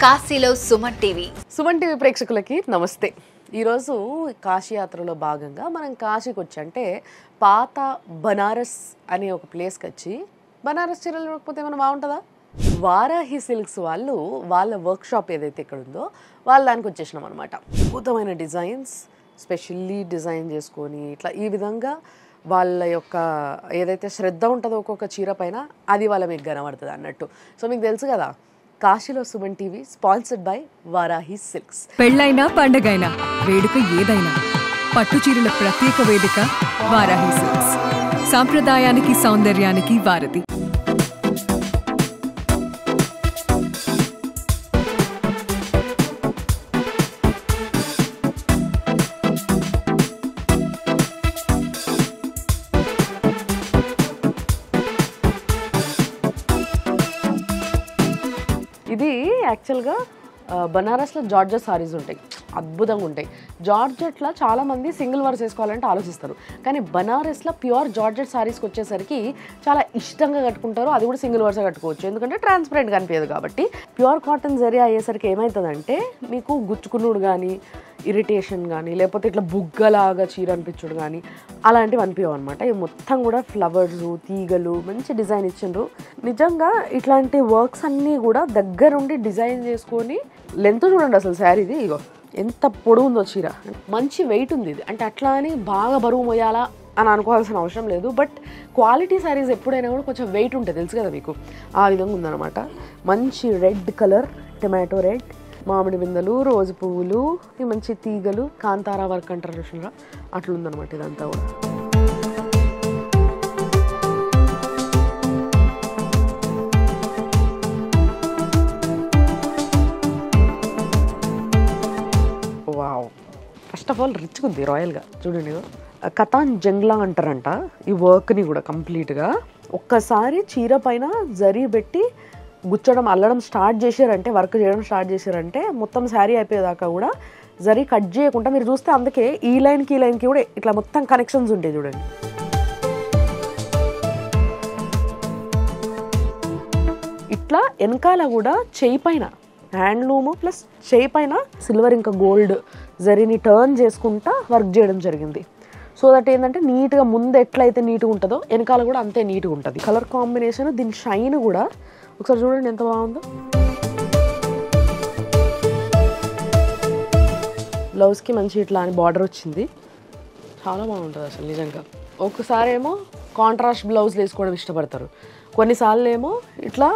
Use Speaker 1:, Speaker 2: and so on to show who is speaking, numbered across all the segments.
Speaker 1: కాశీలో సుమన్ టీవీ
Speaker 2: ప్రేక్షకులకి నమస్తే. ఈరోజు కాశీ యాత్రలో భాగంగా మనం కాశీకి వచ్చి అంటే పాత బనారస్ అనే ఒక ప్లేస్కి వచ్చి బనారస్ చీరలు చూడకపోతే ఏమైనా బాగుంటుందా? వారాహి సిల్క్స్ వాళ్ళు వాళ్ళ వర్క్షాప్ ఏదైతే ఇక్కడ ఉందో వాళ్ళ దానికి వచ్చేసినాం అనమాట. అద్భుతమైన డిజైన్స్ స్పెషల్లీ డిజైన్ చేసుకొని ఇట్లా ఈ విధంగా వాళ్ళ యొక్క ఏదైతే శ్రద్ధ ఉంటుందో ఒక్కొక్క చీర పైన అది వాళ్ళ మీకు కనబడుతుంది అన్నట్టు. సో మీకు తెలుసు కదా, కాశీలో Suman TV sponsored by Varahi silks.
Speaker 3: పెళ్ళైనా పండగైనా వేడుక ఏదైనా పట్టు చీరల ప్రత్యేక వేదిక వారాహి సిల్క్స్. సాంప్రదాయానికి సౌందర్యానికి వారధి.
Speaker 2: ఇది యాక్చువల్గా బనారస్లో జార్జెట్ సారీస్ ఉంటాయి, అద్భుతంగా ఉంటాయి. జార్జెట్లో చాలామంది సింగిల్ వర్స్ వేసుకోవాలంటే ఆలోచిస్తారు, కానీ బనారస్లో ప్యూర్ జార్జెట్ సారీస్కి వచ్చేసరికి చాలా ఇష్టంగా కట్టుకుంటారు. అది కూడా సింగిల్ వర్సే కట్టుకోవచ్చు, ఎందుకంటే ట్రాన్స్పరెంట్ కనిపించదు కాబట్టి. ప్యూర్ కాటన్ జరీ అయ్యేసరికి ఏమవుతుందంటే మీకు గుచ్చుకునుడు కానీ ఇరిటేషన్ కానీ లేకపోతే ఇట్లా బుగ్గలాగా చీర అనిపించుడు కానీ అలాంటివి అనిపించవు అనమాట. ఇవి మొత్తం కూడా ఫ్లవర్స్ తీగలు మంచి డిజైన్ ఇచ్చిండ్రు. నిజంగా ఇట్లాంటి వర్క్స్ అన్నీ కూడా దగ్గరుండి డిజైన్ చేసుకొని లెంత్ చూడండి అసలు శారీది, ఇగో ఎంత పొడవు ఉందో చీర, మంచి వెయిట్ ఉంది ఇది. అంటే అట్లా అని బాగా బరువు మోయాలా అని అనుకోవాల్సిన అవసరం లేదు, బట్ క్వాలిటీ శారీస్ ఎప్పుడైనా కూడా కొంచెం వెయిట్ ఉంటుంది, తెలుసు కదా మీకు. ఆ విధంగా ఉందన్నమాట. మంచి రెడ్ కలర్, టొమాటో రెడ్, మామిడి బిందెలు, రోజు పువ్వులు, ఈ మంచి తీగలు, కాంతారా వర్క్ అంటారు చూసినరా, అట్లుందనమాట ఇదంతా కూడా. వావ్, ఫస్ట్ ఆఫ్ ఆల్ రిచ్గా ఉంది, రాయల్గా చూడండి. కతాన్ జంగ్లా అంటారంట ఈ వర్క్ని కూడా కంప్లీట్గా. ఒక్కసారి చీర పైన జరీ పెట్టి గుచ్చడం అల్లడం స్టార్ట్ చేశారంటే, వర్క్ చేయడం స్టార్ట్ చేశారంటే మొత్తం శారీ అయిపోయేదాకా కూడా జరీ కట్ చేయకుండా మీరు చూస్తే, అందుకే ఈ లైన్కి కూడా ఇట్లా మొత్తం కనెక్షన్స్ ఉంటాయి చూడండి. ఇట్లా వెనకాల కూడా చేయి పైన హ్యాండ్లూమ్ ప్లస్ చేయి పైన సిల్వర్ ఇంకా గోల్డ్ జరీని టర్న్ చేసుకుంటా వర్క్ చేయడం జరిగింది. సో దట్ ఏంటంటే నీట్గా ముందు ఎట్లయితే నీట్గా ఉంటుందో వెనకాల కూడా అంతే నీట్గా ఉంటుంది. కలర్ కాంబినేషన్, దీని షైన్ కూడా ఒకసారి చూడండి ఎంత బాగుందో. బ్లౌజ్కి మంచి ఇట్లా అని బార్డర్ వచ్చింది, చాలా బాగుంటుంది అసలు నిజంగా. ఒకసారి ఏమో కాంట్రాస్ట్ బ్లౌజ్లు వేసుకోవడం ఇష్టపడతారు, కొన్నిసార్లు ఏమో ఇట్లా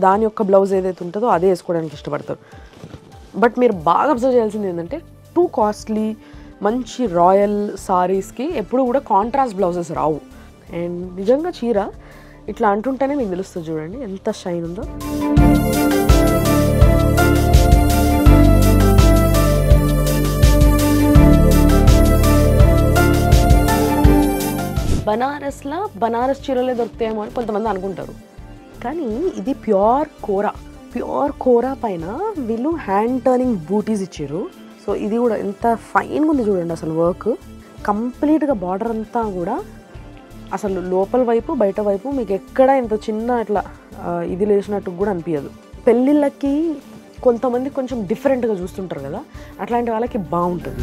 Speaker 2: దాని యొక్క బ్లౌజ్ ఏదైతే ఉంటుందో అదే వేసుకోవడానికి ఇష్టపడతారు. బట్ మీరు బాగా అబ్జర్వ్ చేయాల్సింది ఏంటంటే, టూ కాస్ట్లీ మంచి రాయల్ సారీస్కి ఎప్పుడు కూడా కాంట్రాస్ట్ బ్లౌజెస్ రావు. అండ్ నిజంగా చీర ఇట్లా అంటుంటేనే మీకు తెలుస్తుంది చూడండి ఎంత షైన్ ఉందో. బనారస్లో బనారస్ చీరలే దొరుకుతాయేమో అని కొంతమంది అనుకుంటారు, కానీ ఇది ప్యూర్ కోరా పైన వీళ్ళు హ్యాండ్ టర్నింగ్ బూటీస్ ఇచ్చారు. సో ఇది కూడా ఎంత ఫైన్గా ఉంది చూడండి అసలు వర్క్. కంప్లీట్గా బార్డర్ అంతా కూడా అసలు లోపల వైపు బయట వైపు మీకు ఎక్కడ ఇంత చిన్న ఇట్లా ఇది లేచినట్టు కూడా అనిపించదు. పెళ్ళిళ్ళకి కొంతమంది కొంచెం డిఫరెంట్గా చూస్తుంటారు కదా, అట్లాంటి వాళ్ళకి బాగుంటుంది.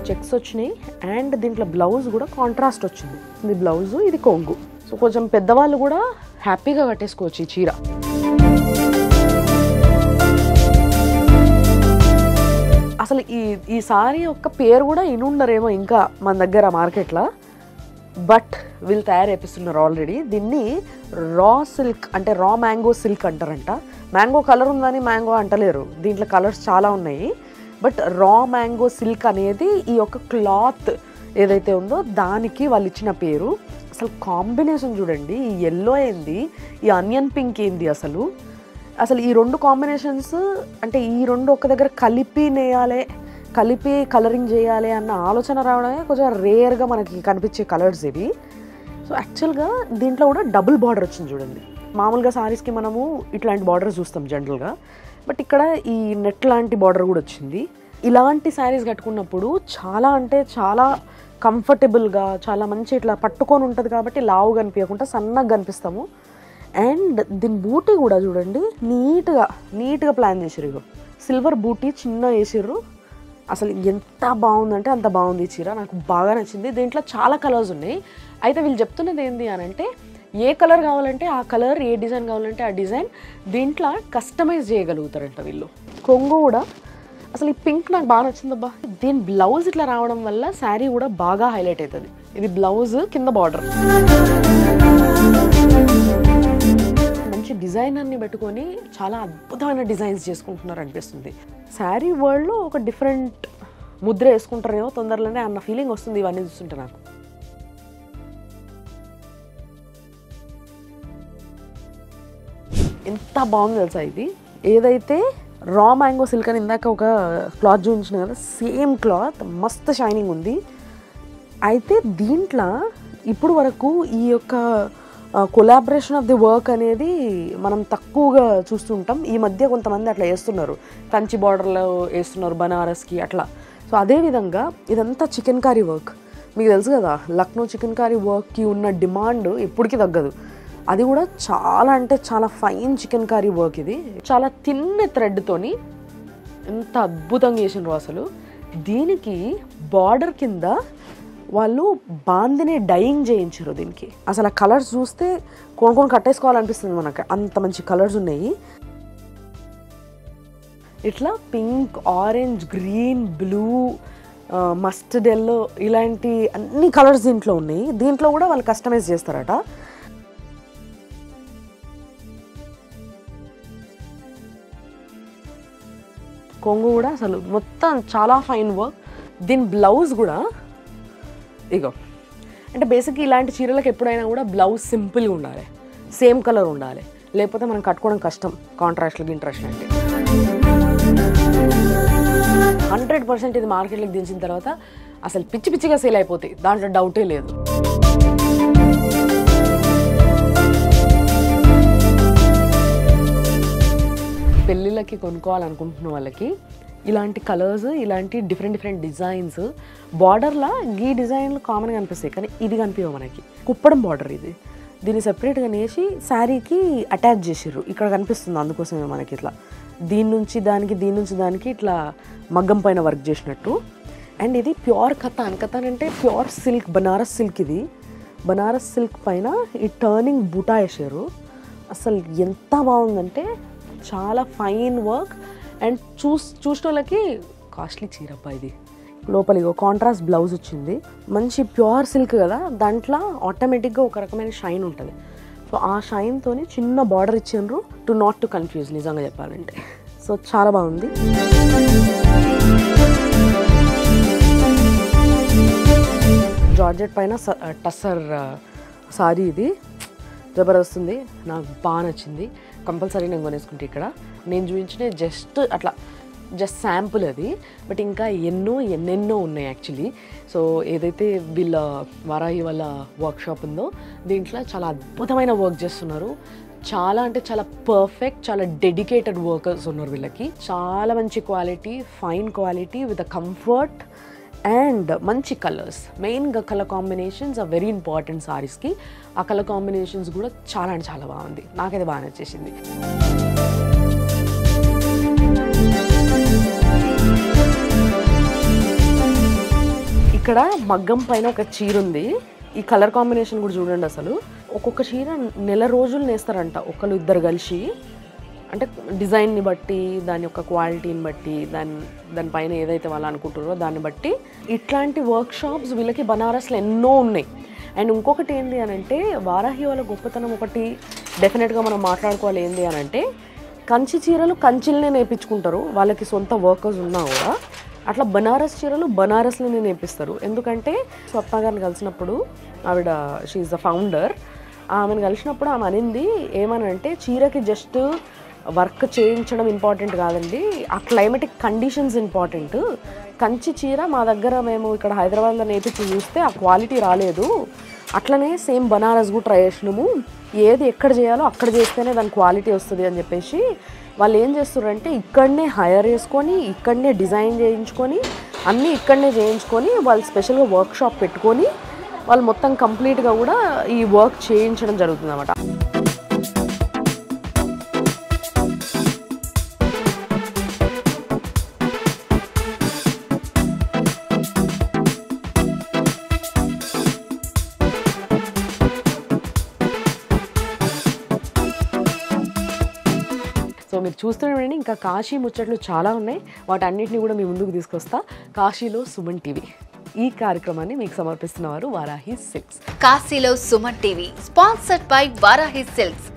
Speaker 2: చెక్స్ వచ్చినాయి అండ్ దీంట్లో బ్లౌజ్ కూడా కాంట్రాస్ట్ వచ్చింది. ఇది బ్లౌజు, ఇది కొంగు. సో కొంచెం పెద్దవాళ్ళు కూడా హ్యాపీగా కట్టేసుకోవచ్చు ఈ చీర. అసలు ఈ సారీ యొక్క పేరు కూడా ఇనుండరేమో ఇంకా మన దగ్గర మార్కెట్లో, బట్ వీళ్ళు తయారు చేపిస్తున్నారు ఆల్రెడీ. దీన్ని రా సిల్క్ అంటే రా మ్యాంగో సిల్క్ అంటారంట. మ్యాంగో కలర్ ఉందని మ్యాంగో అంటలేరు, దీంట్లో కలర్స్ చాలా ఉన్నాయి. బట్ రా మ్యాంగో సిల్క్ అనేది ఈ యొక్క క్లాత్ ఏదైతే ఉందో దానికి వాళ్ళు ఇచ్చిన పేరు. అసలు కాంబినేషన్ చూడండి, ఈ ఎల్లో ఏంది, ఈ ఆనియన్ పింక్ ఏంది, అసలు ఈ రెండు కాంబినేషన్స్ అంటే ఈ రెండు ఒక దగ్గర కలిపి కలరింగ్ చేయాలి అన్న ఆలోచన రావడమే కొంచెం రేర్గా మనకి కనిపించే కలర్స్ ఇవి. సో యాక్చువల్గా దీంట్లో కూడా డబుల్ బార్డర్ వచ్చింది చూడండి. మామూలుగా సారీస్కి మనము ఇట్లాంటి బార్డర్స్ చూస్తాం జనరల్గా, బట్ ఇక్కడ ఈ నెట్ లాంటి బార్డర్ కూడా వచ్చింది. ఇలాంటి శారీస్ కట్టుకున్నప్పుడు చాలా అంటే చాలా కంఫర్టబుల్గా చాలా మంచి ఇట్లా పట్టుకొని ఉంటుంది కాబట్టి లావు కనిపించకుండా సన్నగా కనిపిస్తాము. అండ్ దీని బూటీ కూడా చూడండి నీట్గా ప్లాన్ చేసారు. ఇగో సిల్వర్ బూటీ చిన్న వేసిర్రు. అసలు ఎంత బాగుందంటే అంత బాగుంది ఈ చీర, నాకు బాగా నచ్చింది. దీంట్లో చాలా కలర్స్ ఉన్నాయి. అయితే వీళ్ళు చెప్తున్నది ఏంటి అని అంటే ఏ కలర్ కావాలంటే ఆ కలర్, ఏ డిజైన్ కావాలంటే ఆ డిజైన్ దీంట్లో కస్టమైజ్ చేయగలుగుతారంట వీళ్ళు. కొంగు కూడా అసలు ఈ పింక్ నాకు బాగా నచ్చిందబ్బా. దీని బ్లౌజ్ ఇట్లా రావడం వల్ల శారీ కూడా బాగా హైలైట్ అవుతుంది. ఇది బ్లౌజ్, కింద బార్డర్. మంచి డిజైనర్ని పెట్టుకొని చాలా అద్భుతమైన డిజైన్స్ చేసుకుంటున్నారు అనిపిస్తుంది. శారీ వరల్డ్లో ఒక డిఫరెంట్ ముద్ర వేసుకుంటారేమో తొందరలోనే అన్న ఫీలింగ్ వస్తుంది ఇవన్నీ చూస్తుంటే నాకు. ఎంత బాగుంది తెలుసా ఇది. ఏదైతే రా మ్యాంగో సిల్క్ అని ఇందాక ఒక క్లాత్ చూపించిన కదా, సేమ్ క్లాత్ మస్తు షైనింగ్ ఉంది. అయితే దీంట్లో ఇప్పుడు వరకు ఈ యొక్క కొలాబరేషన్ ఆఫ్ ది వర్క్ అనేది మనం తక్కువగా చూస్తుంటాం. ఈ మధ్య కొంతమంది అట్లా వేస్తున్నారు, కంచి బార్డర్లో వేస్తున్నారు బనారస్కి అట్లా. సో అదేవిధంగా ఇదంతా చికెన్ కర్రీ వర్క్. మీకు తెలుసు కదా లక్నో చికెన్ కర్రీ వర్క్కి ఉన్న డిమాండ్ ఎప్పటికీ తగ్గదు. అది కూడా చాలా అంటే చాలా ఫైన్ చికెన్ కర్రీ వర్క్. ఇది చాలా తిన్న థ్రెడ్తోని ఎంత అద్భుతంగా చేసినారు అసలు. దీనికి బార్డర్ కింద వాళ్ళు బాందిని డైయింగ్ చేయించారు దీనికి. అసలు ఆ కలర్స్ చూస్తే కొనుక్కొని కట్టేసుకోవాలనిపిస్తుంది మనకు, అంత మంచి కలర్స్ ఉన్నాయి. ఇట్లా pink, orange, green, blue, mustard yellow ఇలాంటి అన్ని కలర్స్ దీంట్లో ఉన్నాయి. దీంట్లో కూడా వాళ్ళు కస్టమైజ్ చేస్తారట. కొంగు కూడా అసలు మొత్తం చాలా ఫైన్ వర్క్. దీని బ్లౌజ్ కూడా ఇగో, అంటే బేసిక్గా ఇలాంటి చీరలకు ఎప్పుడైనా కూడా బ్లౌజ్ సింపుల్గా ఉండాలి, సేమ్ కలర్ ఉండాలి, లేకపోతే మనం కట్టుకోవడం కష్టం. కాంట్రాస్ట్లకి ఇంట్రెస్ట్ అంటే 100% ఇది మార్కెట్లోకి దించిన తర్వాత అసలు పిచ్చి పిచ్చిగా సేల్ అయిపోతాయి, దాంట్లో డౌటే లేదు. పెళ్ళిళ్ళకి కొనుక్కోవాలనుకుంటున్న వాళ్ళకి ఇలాంటి కలర్స్, ఇలాంటి డిఫరెంట్ డిజైన్స్, బార్డర్లా ఈ డిజైన్లు కామన్గా కనిపిస్తాయి కానీ ఇది కనిపించవు మనకి. కుప్పడం బార్డర్ ఇది. దీన్ని సెపరేట్గా నేసి శారీకి అటాచ్ చేసిర్రు, ఇక్కడ కనిపిస్తుంది. అందుకోసమే మనకి ఇట్లా దీని నుంచి దానికి ఇట్లా మగ్గం పైన వర్క్ చేసినట్టు. అండ్ ఇది ప్యూర్ కతాన్. కతాన్ అంటే ప్యూర్ సిల్క్, బనారస్ సిల్క్. ఇది బనారస్ సిల్క్ పైన ఈ టర్నింగ్ బూటా వేసారు. అసలు ఎంత బాగుందంటే చాలా ఫైన్ వర్క్. అండ్ చూసిన వాళ్ళకి కాస్ట్లీ చీరప్ప ఇది. లోపలికి కాంట్రాస్ట్ బ్లౌజ్ వచ్చింది. మంచి ప్యూర్ సిల్క్ కదా, దాంట్లో ఆటోమేటిక్గా ఒక రకమైన షైన్ ఉంటుంది. సో ఆ షైన్తో చిన్న బార్డర్ ఇచ్చిండ్రు టు కన్ఫ్యూజ్ నిజంగా చెప్పాలంటే. సో చాలా బాగుంది. జార్జెట్ పైన టస్సర్ సారీ ఇది జబర్దస్త్ ఉంది, నాకు బాగా నచ్చింది. కంపల్సరీ నేను కొనేసుకుంటే. ఇక్కడ నేను చూపించిన జస్ట్ శాంపుల్ అది, బట్ ఇంకా ఎన్నెన్నో ఉన్నాయి యాక్చువల్లీ. సో ఏదైతే వీళ్ళ వారాహి వాళ్ళ వర్క్షాప్ ఉందో దీంట్లో చాలా అద్భుతమైన వర్క్ చేస్తున్నారు. చాలా అంటే చాలా పర్ఫెక్ట్, చాలా డెడికేటెడ్ వర్కర్స్ ఉన్నారు వీళ్ళకి. చాలా మంచి quality, fine quality with a comfort and మంచి కలర్స్. మెయిన్గా colour combinations are very important సారీస్కి. ఆ కలర్ కాంబినేషన్స్ కూడా చాలా అంటే చాలా బాగుంది, నాకైతే బాగా నచ్చేసింది. ఇక్కడ మగ్గం పైన ఒక చీర ఉంది. ఈ కలర్ కాంబినేషన్ కూడా చూడండి. అసలు ఒక్కొక్క చీర నెల రోజులు నేస్తారంట ఒకళ్ళు ఇద్దరు కలిసి. అంటే డిజైన్ని బట్టి, దాని యొక్క క్వాలిటీని బట్టి, దానిపైన ఏదైతే వాళ్ళు అనుకుంటారో దాన్ని బట్టి ఇట్లాంటి వర్క్షాప్స్ వీళ్ళకి బనారస్లో ఎన్నో ఉన్నాయి. అండ్ ఇంకొకటి ఏంటి అని అంటే వారాహి వాళ్ళ గొప్పతనం ఒకటి డెఫినెట్గా మనం మాట్లాడుకోవాలి. ఏంటి అని అంటే కంచి చీరలు కంచిల్నే నేర్పించుకుంటారు, వాళ్ళకి సొంత వర్కర్స్ ఉన్నా కూడా. అట్లా బనారస్ చీరలు బనారస్లోనే నేర్పిస్తారు. ఎందుకంటే స్వప్న గారిని కలిసినప్పుడు, ఆవిడ షీఈ్ ద ఫౌండర్, ఆమెను కలిసినప్పుడు ఆమె అనింది ఏమనంటే చీరకి జస్ట్ వర్క్ చేయించడం ఇంపార్టెంట్ కాదండి, ఆ క్లైమేటిక్ కండిషన్స్ ఇంపార్టెంట్. కంచి చీర మా దగ్గర మేము ఇక్కడ హైదరాబాద్లో నేర్పించి చూస్తే ఆ క్వాలిటీ రాలేదు, అట్లనే సేమ్ బనారస్ కూడా ట్రై చేసినాము, ఏది ఎక్కడ చేయాలో అక్కడ చేస్తేనే దాని క్వాలిటీ వస్తుంది అని చెప్పేసి వాళ్ళు ఏం చేస్తారంటే ఇక్కడనే హైర్ చేసుకొని, ఇక్కడనే డిజైన్ చేయించుకొని, అన్నీ ఇక్కడనే చేయించుకొని వాళ్ళు స్పెషల్గా వర్క్షాప్ పెట్టుకొని వాళ్ళు మొత్తం కంప్లీట్గా కూడా ఈ వర్క్ చేయించడం జరుగుతుంది అన్నమాట. మీరు చూస్తూనే ఉండండి, ఇంకా కాశీ ముచ్చట్లు చాలా ఉన్నాయి, వాటన్నిటిని కూడా మీ ముందుకు తీసుకొస్తా. కాశీలో సుమన్ టీవీ ఈ కార్యక్రమాన్ని మీకు సమర్పిస్తున్నవారు వారాహి సిల్క్స్.
Speaker 1: కాశీలో Suman TV sponsored by Varahi silks.